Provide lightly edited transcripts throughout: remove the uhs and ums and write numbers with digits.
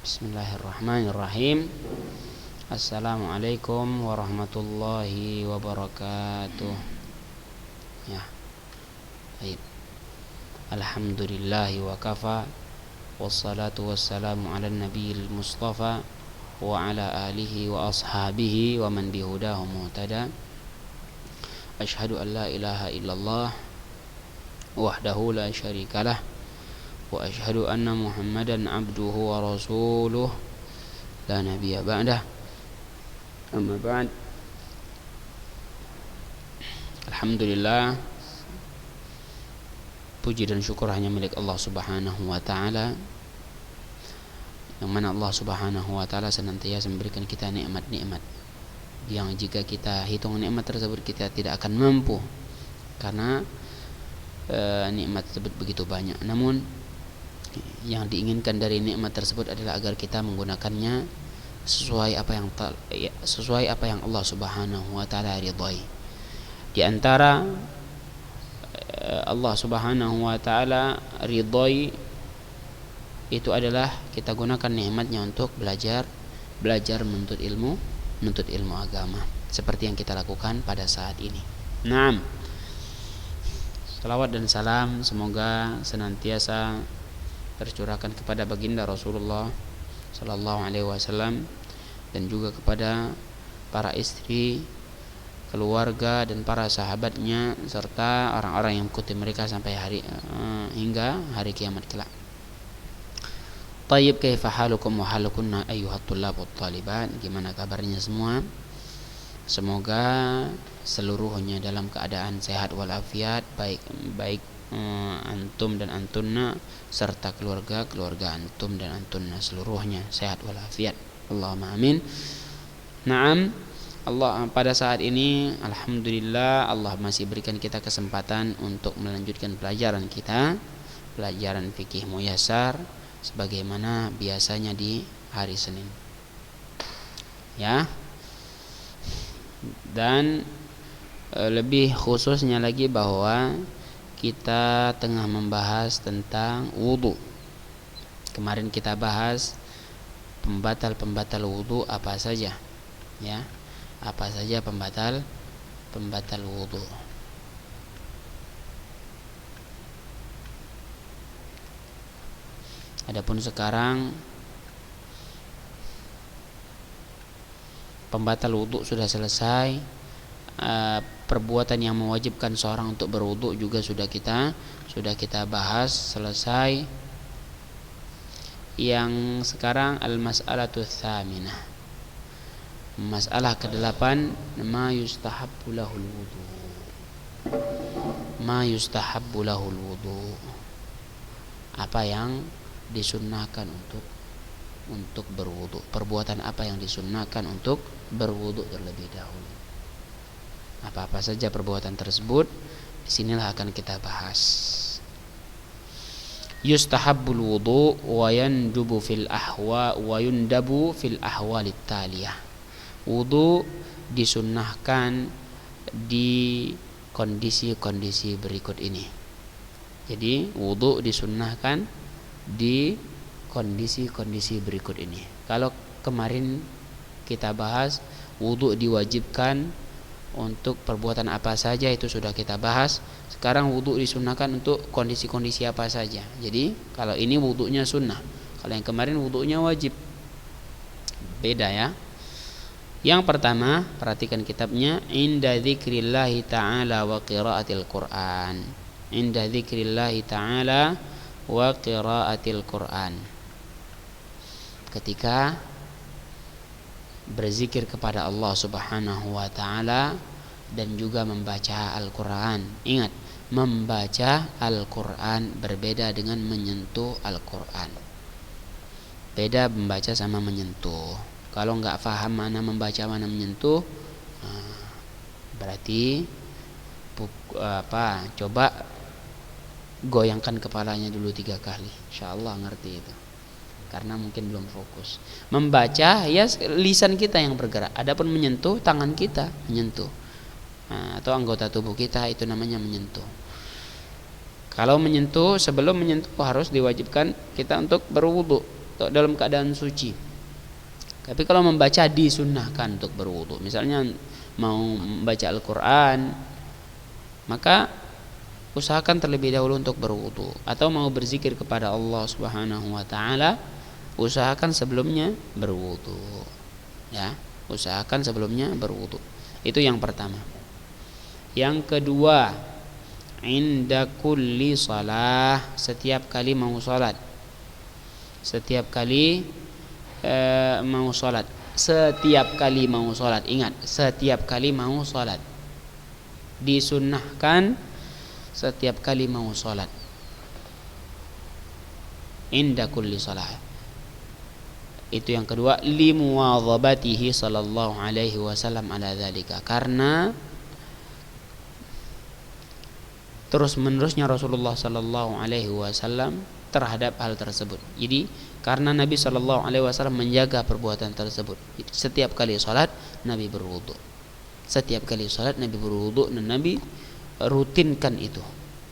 Bismillahirrahmanirrahim. Assalamualaikum warahmatullahi wabarakatuh. Ya, baik. Alhamdulillahi wa kafa. Wassalatu wassalamu ala nabiyil mustafa wa ala alihi wa ashabihi wa man bihudahu muhtada. Asyhadu an la ilaha illallah wahdahu la syarikalah wa asyhadu anna Muhammadan abduhu wa rasuluh la nabiyya ba'dah. Amma ba'd. Alhamdulillah, puji dan syukur hanya milik Allah Subhanahu wa taala, yang mana Allah Subhanahu wa taala senantiasa memberikan kita nikmat-nikmat yang jika kita hitung nikmat tersebut kita tidak akan mampu, karena nikmat tersebut begitu banyak. Namun yang diinginkan dari nikmat tersebut adalah agar kita menggunakannya sesuai apa yang Allah Subhanahu wa taala ridhai. Di antara Allah Subhanahu wa taala ridhai itu adalah kita gunakan nikmatnya untuk belajar menuntut ilmu agama, seperti yang kita lakukan pada saat ini. Naam. Salawat dan salam semoga senantiasa tercurahkan kepada baginda Rasulullah sallallahu alaihi wasallam dan juga kepada para istri, keluarga dan para sahabatnya serta orang-orang yang mengikuti mereka sampai hingga hari kiamat kelak. Tayyib, kaifa halukum wa halukunna ayyuhat tullab wat talibat? Gimana kabarnya semua? Semoga seluruhnya dalam keadaan sehat walafiat, baik antum dan antunna serta keluarga antum dan antunna seluruhnya sehat walafiat. Allahumma amin. Naam. Allah pada saat ini alhamdulillah Allah masih berikan kita kesempatan untuk melanjutkan pelajaran kita, pelajaran fikih muyassar sebagaimana biasanya di hari Senin. Ya. Dan lebih khususnya lagi bahwa kita tengah membahas tentang wudu. Kemarin kita bahas pembatal wudu apa saja, ya. Apa saja pembatal wudu. Adapun sekarang pembatal wudu sudah selesai. Perbuatan yang mewajibkan seorang untuk berwudu juga sudah kita bahas selesai. Yang sekarang al-mas'alatu tsaminah, masalah ke-8, ma yustahabbu lahul wudu. Ma yustahabbu lahul wudu, apa yang disunnahkan untuk berwudu. Perbuatan apa yang disunnahkan untuk berwudu terlebih dahulu. Apa-apa saja perbuatan tersebut, disinilah akan kita bahas. Yustahabbul wudu wa yandubu fil ahwa wa yundabu fil ahwalit taliyah. Wudu disunnahkan di kondisi-kondisi berikut ini. Jadi wudu disunnahkan di kondisi-kondisi berikut ini. Kalau kemarin kita bahas wudu diwajibkan untuk perbuatan apa saja, itu sudah kita bahas. Sekarang wudu disunnahkan untuk kondisi-kondisi apa saja. Jadi kalau ini wudunya sunnah, kalau yang kemarin wudunya wajib. Beda ya. Yang pertama, perhatikan kitabnya, inda dzikrillahi ta'ala wa qiraatil Qur'an. Inda dzikrillahi ta'ala wa qiraatil Qur'an. Ketika berzikir kepada Allah Subhanahu wa taala dan juga membaca Al-Qur'an. Ingat, membaca Al-Qur'an berbeda dengan menyentuh Al-Qur'an. Beda membaca sama menyentuh. Kalau enggak paham mana membaca mana menyentuh, berarti coba goyangkan kepalanya dulu 3 kali. Insyaallah ngerti itu. Karena mungkin belum fokus. Membaca ya lisan kita yang bergerak. Adapun menyentuh tangan kita menyentuh. Atau anggota tubuh kita, itu namanya menyentuh. Kalau menyentuh, sebelum menyentuh harus diwajibkan kita untuk berwudu. dalam keadaan suci. Tapi kalau membaca disunnahkan untuk berwudu. Misalnya mau membaca Al-Qur'an, maka usahakan terlebih dahulu untuk berwudu. Atau mau berzikir kepada Allah Subhanahu wa taala, usahakan sebelumnya berwudu. Ya, usahakan sebelumnya berwudu. Itu yang pertama. Yang kedua, inda kulli shalah, setiap kali mau salat. Setiap kali mau salat. Setiap kali mau salat. Ingat, setiap kali mau salat. Disunnahkan setiap kali mau salat. Inda kulli shalah. Itu yang kedua, limuwadhabatihi sallallahu alaihi wasallam ala dzalika, karena terus menerusnya Rasulullah sallallahu alaihi wasallam terhadap hal tersebut. Jadi karena Nabi sallallahu alaihi wasallam menjaga perbuatan tersebut. Setiap kali salat Nabi berwudu. Setiap kali salat Nabi berwudu dan Nabi rutinkan itu.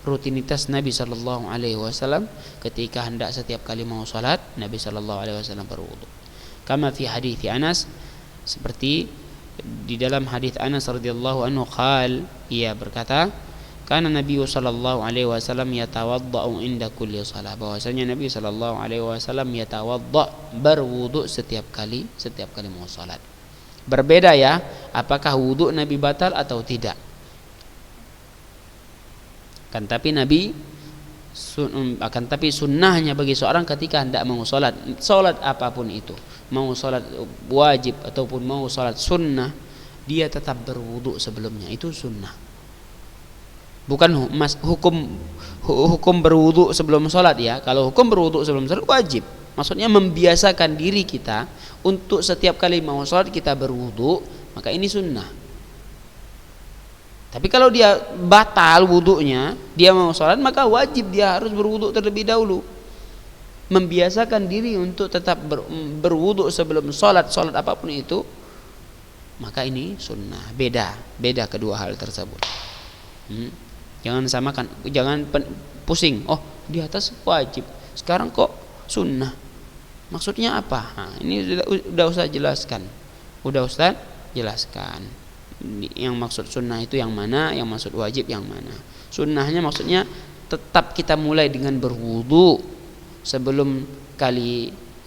Rutinitas Nabi sallallahu alaihi wasallam ketika hendak setiap kali mau salat, Nabi sallallahu alaihi wasallam berwudu. Kama fi hadits Anas, seperti di dalam hadis Anas radhiyallahu anhu ia berkata, karena Nabi sallallahu alaihi wasallam yatawaddau inda kulli shalah, bahwasanya Nabi sallallahu alaihi wasallam yatawadda, berwudu setiap kali mau salat. Berbeda ya, apakah wudu Nabi batal atau tidak? Akan tapi sunnahnya bagi seorang ketika hendak mau salat apapun itu, mau salat wajib ataupun mau salat sunnah, dia tetap berwudu sebelumnya. Itu sunnah. Bukan hukum berwudu sebelum salat ya. Kalau hukum berwudu sebelum salat wajib. Maksudnya membiasakan diri kita untuk setiap kali mau salat kita berwudu, maka ini sunnah. Tapi kalau dia batal wudunya, dia mau salat, maka wajib dia harus berwudu terlebih dahulu. Membiasakan diri untuk tetap berwudu sebelum salat apapun itu, maka ini sunnah. Beda kedua hal tersebut. Jangan samakan, jangan pusing. Oh, di atas wajib, sekarang kok sunnah. Maksudnya apa? Nah, ini udah Ustaz jelaskan. Yang maksud sunnah itu yang mana, yang maksud wajib yang mana. Sunnahnya maksudnya tetap kita mulai dengan berwudu sebelum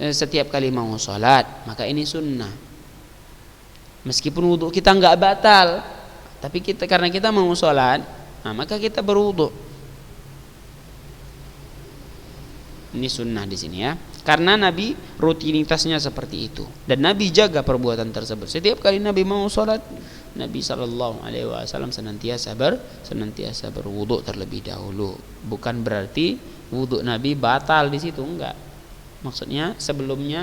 setiap kali mau sholat, maka ini sunnah. Meskipun wudu kita nggak batal, tapi karena kita mau sholat, nah maka kita berwudu. Ini sunnah di sini ya. Karena Nabi rutinitasnya seperti itu dan Nabi jaga perbuatan tersebut. Setiap kali Nabi mau sholat, Nabi sallallahu alaihi wasallam senantiasa berwudu terlebih dahulu. Bukan berarti wudu Nabi batal di situ, enggak. Maksudnya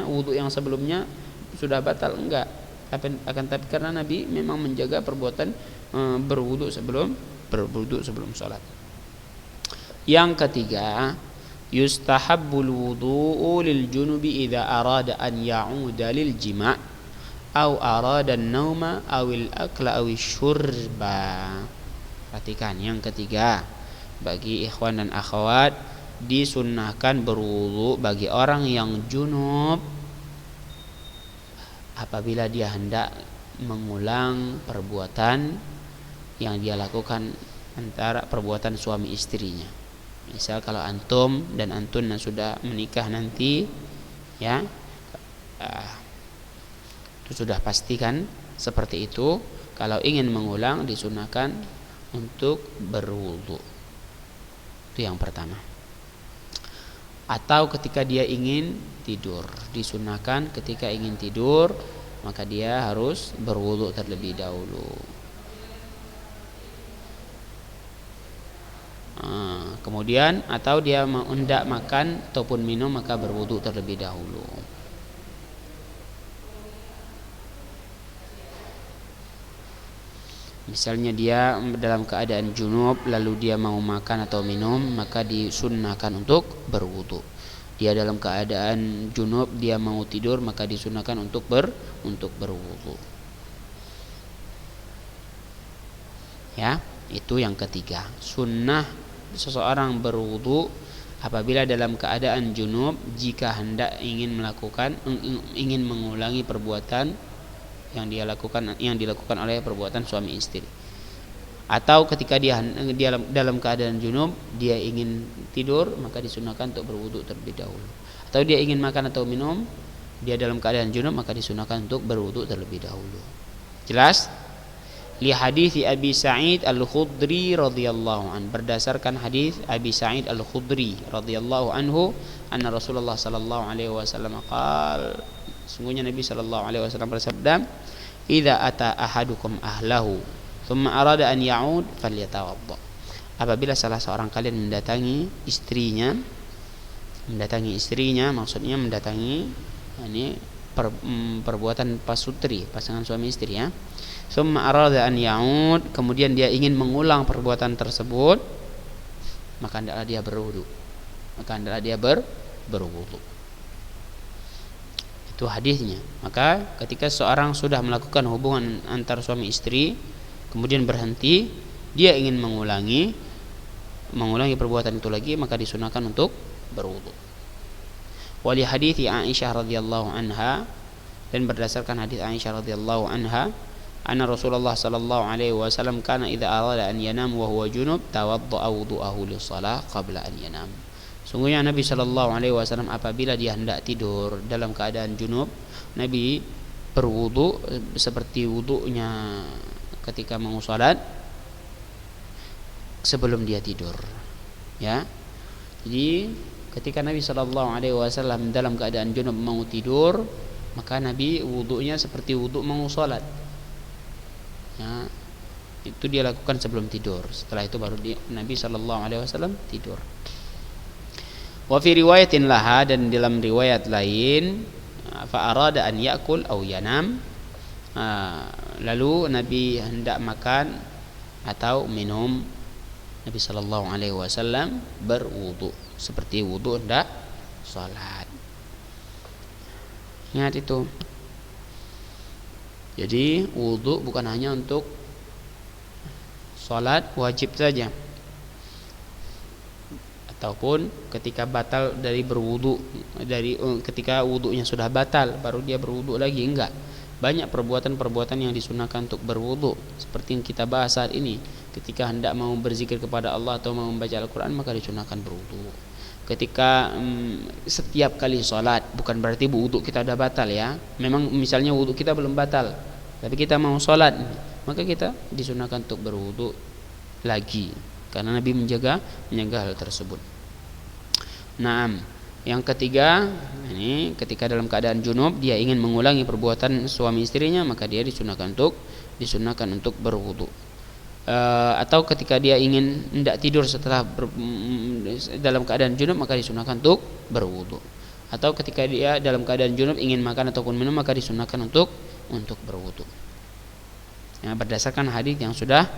wudu yang sebelumnya sudah batal, enggak. Akan tapi karena Nabi memang menjaga perbuatan berwudu sebelum sholat. Yang ketiga, yustahabbul wudu'u lil junubi idza arada an ya'uda lil jima' aw arada an-nauma awil akla awish syurba. Perhatikan yang ketiga, bagi ikhwan dan akhwat disunnahkan berwudu bagi orang yang junub apabila dia hendak mengulang perbuatan yang dia lakukan antara perbuatan suami istrinya. Misal kalau antum dan antun sudah menikah nanti, ya, itu sudah pastikan seperti itu. Kalau ingin mengulang disunahkan untuk berwudu. Itu yang pertama. Atau ketika dia ingin tidur, disunahkan ketika ingin tidur maka dia harus berwudu terlebih dahulu. Kemudian atau dia hendak makan ataupun minum maka berwudu terlebih dahulu. Misalnya dia dalam keadaan junub lalu dia mau makan atau minum, maka disunnahkan untuk berwudu. Dia dalam keadaan junub dia mau tidur, maka disunnahkan untuk berwudu. Ya, itu yang ketiga. Sunnah seseorang berwudu apabila dalam keadaan junub jika hendak ingin mengulangi perbuatan yang dilakukan oleh perbuatan suami istri, atau ketika dia dalam keadaan junub dia ingin tidur, maka disunahkan untuk berwudu terlebih dahulu. Atau dia ingin makan atau minum, dia dalam keadaan junub, maka disunahkan untuk berwudu terlebih dahulu. Jelas? Li hadis Abi Sa'id Al-Khudri radhiyallahu anhu, berdasarkan hadis Abi Sa'id Al-Khudri radhiyallahu anhu, anna Rasulullah sallallahu alaihi wasallam qaal, sungguhnya Nabi sallallahu alaihi wasallam bersabda, idza ata ahadukum ahlahu thumma arada an ya'ud falyatawadda. Apabila salah seorang kalian mendatangi istrinya, maksudnya mendatangi ini perbuatan pasutri, pasangan suami istri ya. Summa arada an ya'ud, kemudian dia ingin mengulang perbuatan tersebut, maka hendaklah dia berwudu. Itu hadisnya. Maka ketika seorang sudah melakukan hubungan antar suami istri, kemudian berhenti, dia ingin mengulangi perbuatan itu lagi, maka disunahkan untuk berwudu. Wali hadits Aisyah radhiyallahu anha, dan berdasarkan hadis Aisyah radhiyallahu anha, anna Rasulullah sallallahu alaihi wasallam kana idza arada an yanam wa huwa junub tawaddaa wudu'ahu lis-shalah qabla an yanam. Sungguhnya Nabi sallallahu alaihi wasallam apabila dia hendak tidur dalam keadaan junub, Nabi berwudu seperti wudunya ketika mau salat sebelum dia tidur. Ya. Jadi ketika Nabi sallallahu alaihi wasallam dalam keadaan junub mau tidur, maka Nabi wudunya seperti wudu mau salat. Ya, itu dia lakukan sebelum tidur. Setelah itu baru Nabi sallallahu alaihi wasallam tidur. Wa fi riwayatin laha, dan dalam riwayat lain, fa arada an ya'kul aw yanam, lalu Nabi hendak makan atau minum, Nabi sallallahu alaihi wasallam berwudu seperti wudu hendak salat. Ingat itu. Jadi wudu bukan hanya untuk salat wajib saja, ataupun ketika batal dari berwudu, ketika wudunya sudah batal baru dia berwudu lagi, enggak. Banyak perbuatan-perbuatan yang disunahkan untuk berwudu, seperti yang kita bahas saat ini. Ketika hendak mau berzikir kepada Allah atau mau membaca Al-Quran, maka disunahkan berwudu. Ketika setiap kali sholat, bukan berarti wudu kita sudah batal ya. Memang misalnya wudu kita belum batal, tapi kita mau sholat, maka kita disunahkan untuk berwudu lagi, karena Nabi menjaga hal tersebut. Naam, yang ketiga, ini ketika dalam keadaan junub dia ingin mengulangi perbuatan suami istrinya, maka dia disunahkan untuk berwudu. Atau ketika dia ingin hendak tidur setelah dalam keadaan junub, maka disunahkan untuk berwudu. Atau ketika dia dalam keadaan junub ingin makan ataupun minum, maka disunahkan untuk berwudu. Ya, berdasarkan hadis yang sudah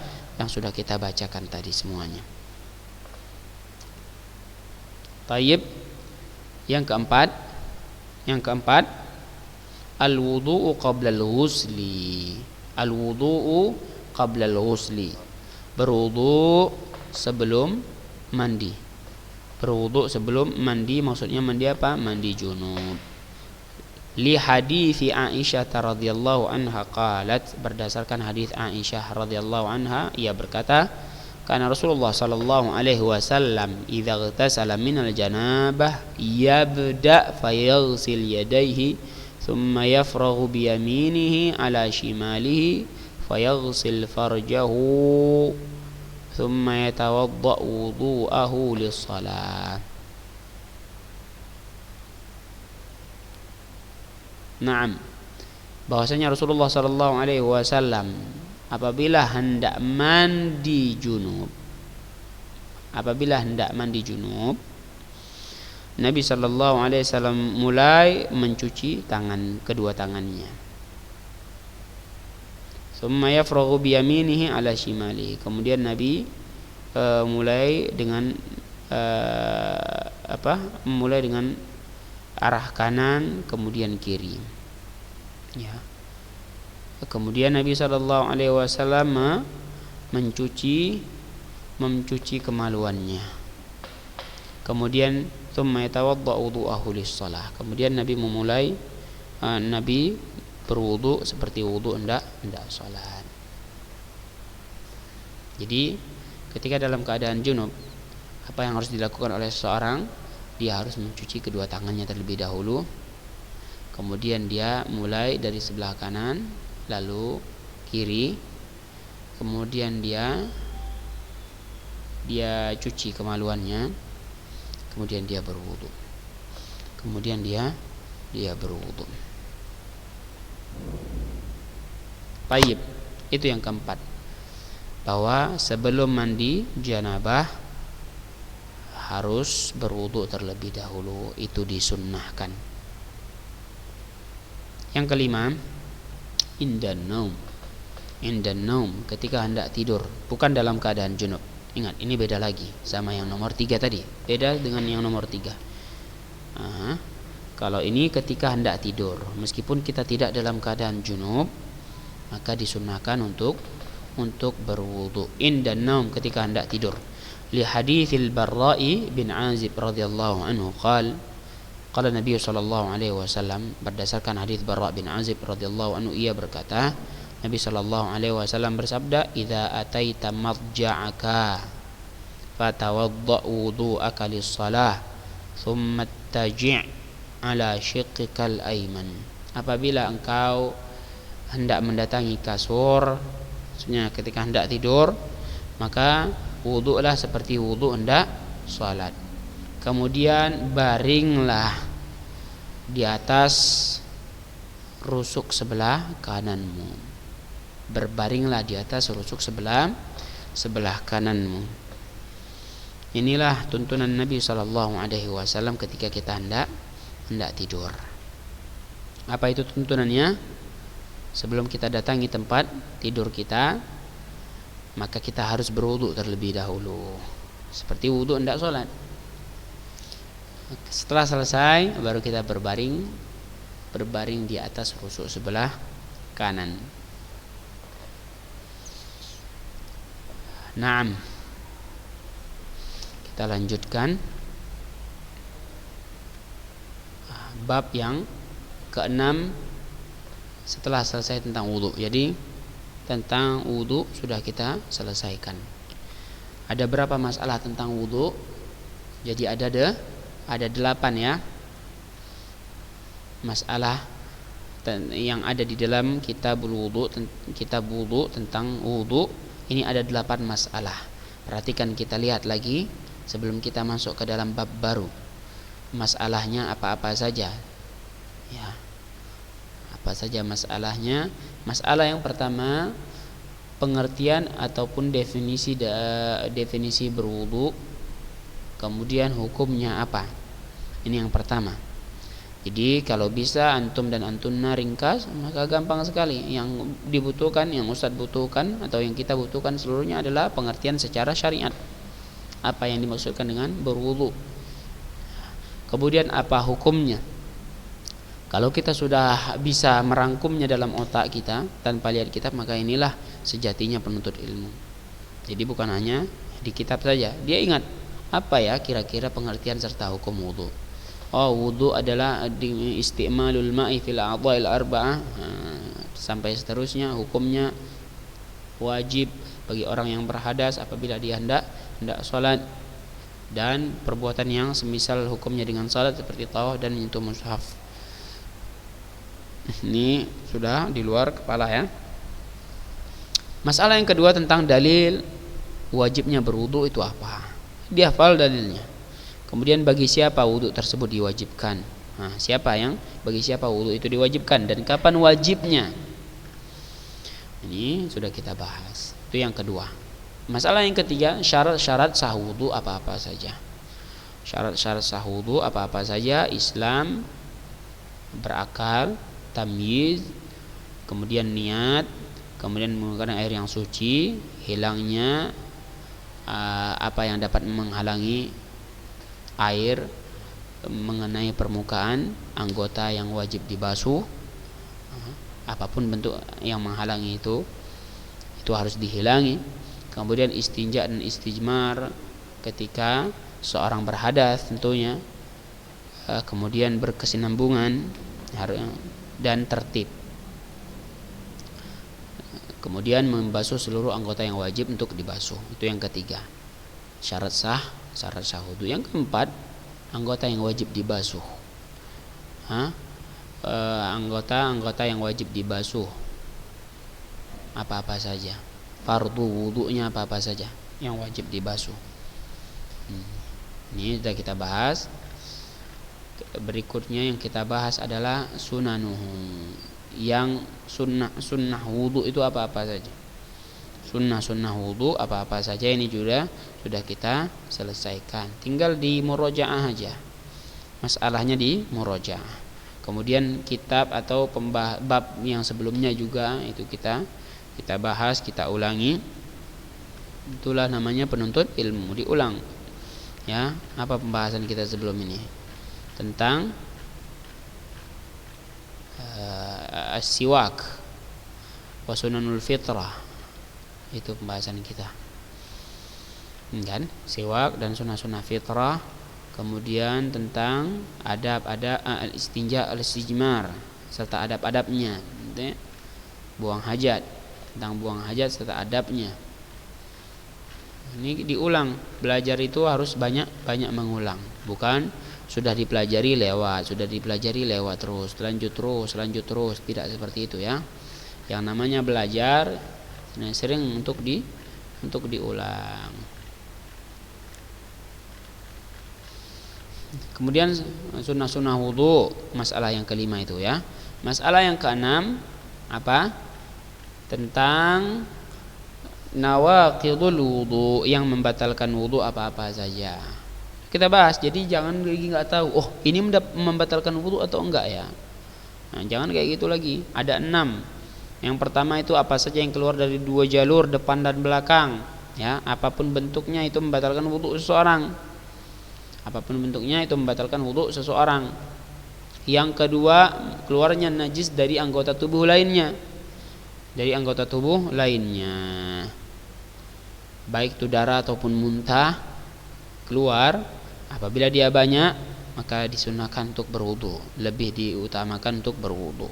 kita bacakan tadi semuanya. Tayyib. Yang keempat, al-wudu'u qabla al-ghusli. Al-wudu'u qabla al-ghusli, berwudu sebelum mandi. Berwudu sebelum mandi, maksudnya mandi apa? Mandi junub. Li hadits Aisyah radhiyallahu anha qalat, berdasarkan hadis Aisyah radhiyallahu anha, ia berkata, kana Rasulullah sallallahu alaihi wasallam idza ightasala minal janabah yabda fayaghsil yadayhi thumma yafraghu bi yaminihi ala shimalihi fayaghsil farjahu thumma yatawadda wudu'ahu lis-shalah. Naam, bahwasanya Rasulullah sallallahu alaihi wasallam apabila hendak mandi junub, Nabi sallallahu alaihi wasallam mulai mencuci kedua tangannya. Summa yafraghu bi yaminihi ala shimalihi. Kemudian Nabi mulai dengan arah kanan kemudian kiri. Ya. Kemudian Nabi sallallahu alaihi wasallam mencuci kemaluannya. Kemudian thumma yatawadda'u wudu'ahu lis-shalah. Kemudian Nabi berwudu seperti wudu hendak salat. Jadi ketika dalam keadaan junub, apa yang harus dilakukan oleh seseorang? Dia harus mencuci kedua tangannya terlebih dahulu. Kemudian dia mulai dari sebelah kanan, lalu kiri. Kemudian dia cuci kemaluannya. Kemudian dia berwudu. Baik, itu yang keempat. Bahwa sebelum mandi janabah harus berwudu terlebih dahulu, itu disunnahkan. Yang kelima, indan naum, ketika hendak tidur, bukan dalam keadaan junub. Ingat, ini beda lagi sama yang nomor 3 tadi. Beda dengan yang nomor 3. Kalau ini ketika hendak tidur, meskipun kita tidak dalam keadaan junub, maka disunnahkan untuk berwudu. Indan naum, ketika hendak tidur. Li haditsil Barra'i bin Azib radhiyallahu anhu qala Nabi sallallahu alaihi wasallam, berdasarkan hadis Barra' bin Azib radhiyallahu anhu, ia berkata, Nabi sallallahu alaihi wasallam bersabda, "Idza ataita madja'aka fatawadda' wudu'aka lis-shalah, thumma taji' ala shiqqikal ayman." Apabila engkau hendak mendatangi kasur, maksudnya ketika hendak tidur, maka wudu'lah seperti wudu' hendak salat. Kemudian baringlah di atas rusuk sebelah kananmu. Berbaringlah di atas rusuk sebelah kananmu. Inilah tuntunan Nabi sallallahu alaihi wasallam ketika kita hendak tidur. Apa itu tuntunannya? Sebelum kita datangi tempat tidur kita, maka kita harus berwudu terlebih dahulu, seperti wudu hendak salat. Setelah selesai, baru kita berbaring di atas rusuk sebelah kanan. Naam. Kita lanjutkan bab yang ke-6 setelah selesai tentang wudu. Jadi tentang wudu sudah kita selesaikan. Ada berapa masalah tentang wudu? Jadi ada 8 ya masalah yang ada di dalam kitab wudu tentang wudu. Ini ada 8 masalah. Perhatikan, kita lihat lagi sebelum kita masuk ke dalam bab baru. Masalahnya apa-apa saja ya, apa saja masalahnya. Masalah yang pertama, pengertian ataupun definisi berwudu. Kemudian hukumnya apa? Ini yang pertama. Jadi kalau bisa antum dan antunna ringkas, maka gampang sekali. Yang dibutuhkan, yang Ustaz butuhkan atau yang kita butuhkan seluruhnya adalah pengertian secara syariat. Apa yang dimaksudkan dengan berwudu? Kemudian apa hukumnya? Kalau kita sudah bisa merangkumnya dalam otak kita tanpa lihat kitab, maka inilah sejatinya penuntut ilmu. Jadi bukan hanya di kitab saja. Dia ingat apa ya kira-kira pengertian serta hukum wudu. Oh, wudu adalah isti'malul ma'i fil a'dha'il arba'ah, sampai seterusnya. Hukumnya wajib bagi orang yang berhadas apabila dia hendak salat, dan perbuatan yang semisal hukumnya dengan salat seperti tawaf dan menyentuh mushaf. Ini sudah di luar kepala ya. Masalah yang kedua tentang dalil wajibnya berwudu itu apa? Dihafal dalilnya. Kemudian bagi siapa wudu tersebut diwajibkan? Bagi siapa wudu itu diwajibkan dan kapan wajibnya? Ini sudah kita bahas. Itu yang kedua. Masalah yang ketiga, syarat-syarat sah wudu apa-apa saja. Syarat-syarat sah wudu apa-apa saja. Islam, berakal, tamyiz, kemudian niat, kemudian menggunakan air yang suci, hilangnya apa yang dapat menghalangi air mengenai permukaan anggota yang wajib dibasuh. Apapun bentuk yang menghalangi itu harus dihilangi. Kemudian istinja dan istijmar ketika seorang berhadas tentunya, kemudian berkesinambungan dan tertib. Kemudian membasuh seluruh anggota yang wajib untuk dibasuh. Itu yang ketiga. Syarat sah wudu. Yang keempat, anggota yang wajib dibasuh. Anggota yang wajib dibasuh apa-apa saja. Fardu wudunya apa-apa saja yang wajib dibasuh. Ini sudah kita bahas. Berikutnya yang kita bahas adalah sunanuhu. Yang sunnah wudu itu apa-apa saja. Sunnah wudu apa-apa saja ini juga sudah kita selesaikan. Tinggal di murojaah aja. Masalahnya di murojaah. Kemudian kitab atau bab yang sebelumnya juga itu kita bahas, kita ulangi. Itulah namanya penuntut ilmu, diulang. Ya, apa pembahasan kita sebelum ini? Tentang siwak wa sunanul fitrah. Itu pembahasan kita. Kan? Siwak dan sunnah-sunnah fitrah. Kemudian tentang adab-adab al-istinja al-istijmar serta adab-adabnya. Buang hajat, tentang buang hajat serta adabnya. Ini diulang. Belajar itu harus banyak mengulang. Bukan sudah dipelajari lewat terus, lanjut terus, tidak seperti itu ya. Yang namanya belajar sering untuk diulang. Kemudian sunnah wudu, masalah yang kelima itu ya. Masalah yang keenam apa? Tentang nawaqidul wudu, yang membatalkan wudu apa-apa saja. Kita bahas, jadi jangan lagi nggak tahu. Oh, ini membatalkan wudu atau enggak ya? Nah, jangan kayak gitu lagi. Ada 6. Yang pertama itu apa saja yang keluar dari 2 jalur depan dan belakang. Ya, apapun bentuknya itu membatalkan wudu seseorang. Apapun bentuknya itu membatalkan wudu seseorang. Yang kedua, keluarnya najis dari anggota tubuh lainnya. Baik itu darah ataupun muntah keluar. Apabila dia banyak, maka disunahkan untuk berwudu. Lebih diutamakan untuk berwudu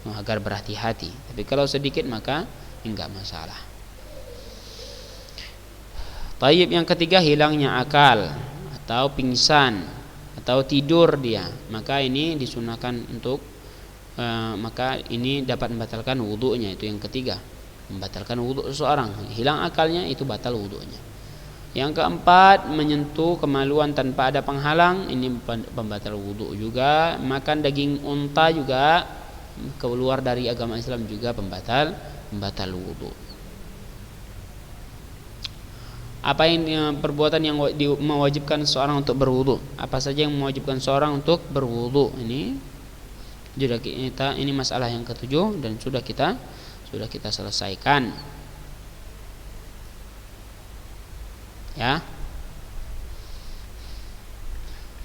agar berhati-hati. Tapi kalau sedikit maka enggak masalah. Tayyib, yang ketiga, hilangnya akal atau pingsan atau tidur dia, maka ini disunahkan untuk maka ini dapat membatalkan wudunya. Itu yang ketiga, membatalkan wudu seseorang. Hilang akalnya itu batal wudunya. Yang keempat, menyentuh kemaluan tanpa ada penghalang, ini pembatal wudu juga. Makan daging unta juga, keluar dari agama Islam juga pembatal wudu. Apa yang perbuatan yang mewajibkan seorang untuk berwudu? Apa saja yang mewajibkan seorang untuk berwudu? Ini masalah yang ketujuh dan sudah kita selesaikan. Ya.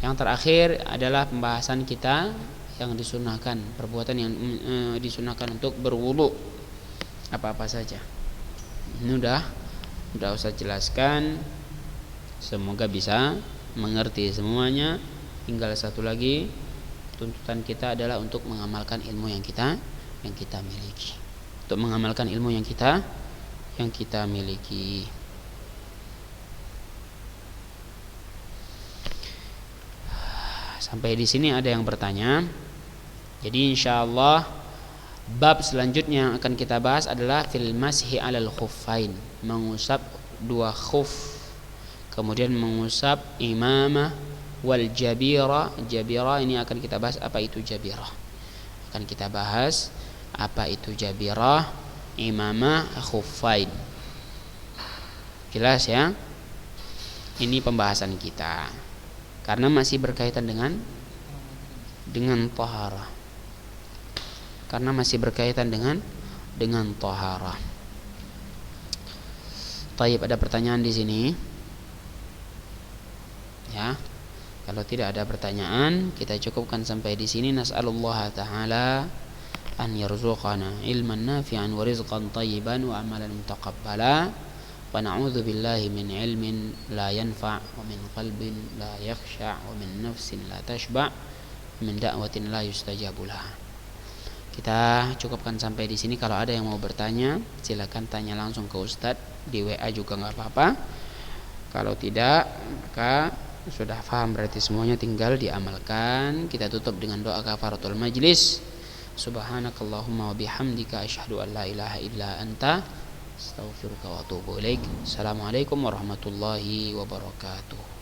Yang terakhir adalah pembahasan kita yang disunahkan, perbuatan yang disunahkan untuk berwudu apa-apa saja. Ini udah usah jelaskan. Semoga bisa mengerti semuanya. Tinggal satu lagi, tuntutan kita adalah untuk mengamalkan ilmu yang kita miliki. Untuk mengamalkan ilmu yang kita miliki. Sampai di sini ada yang bertanya. Jadi insyaallah bab selanjutnya yang akan kita bahas adalah fil mashi 'alal khuffain, mengusap 2 khuf, kemudian mengusap imamah wal jabira. Jabira ini akan kita bahas apa itu jabira. Akan kita bahas apa itu jabira, imamah, khuffain. Jelas ya? Ini pembahasan kita. Karena masih berkaitan dengan taharah. Karena masih berkaitan dengan taharah. Taib, ada pertanyaan di sini? Ya. Kalau tidak ada pertanyaan, kita cukupkan sampai di sini. Nas'alullah ta'ala an yarzuqana ilman nafi'an wa rizqan thayyiban wa amalan mutaqabbala. wa na'udzu billahi min ilmin la yanfa' wa min qalbin la yakhsha' wa min nafsin la tashba' wa min da'watin la yustajabu laha. Kita cukupkan sampai di sini. Kalau ada yang mau bertanya, silakan tanya langsung ke Ustadz, di WA juga nggak apa-apa. Kalau tidak, maka sudah paham berarti semuanya, tinggal diamalkan. Kita tutup dengan doa kafaratul majlis. Subhanakallahumma wa bihamdika asyhadu an la ilaha illa anta astaghfiruka wa atubu ilaik. Assalamualaikum warahmatullahi wabarakatuh.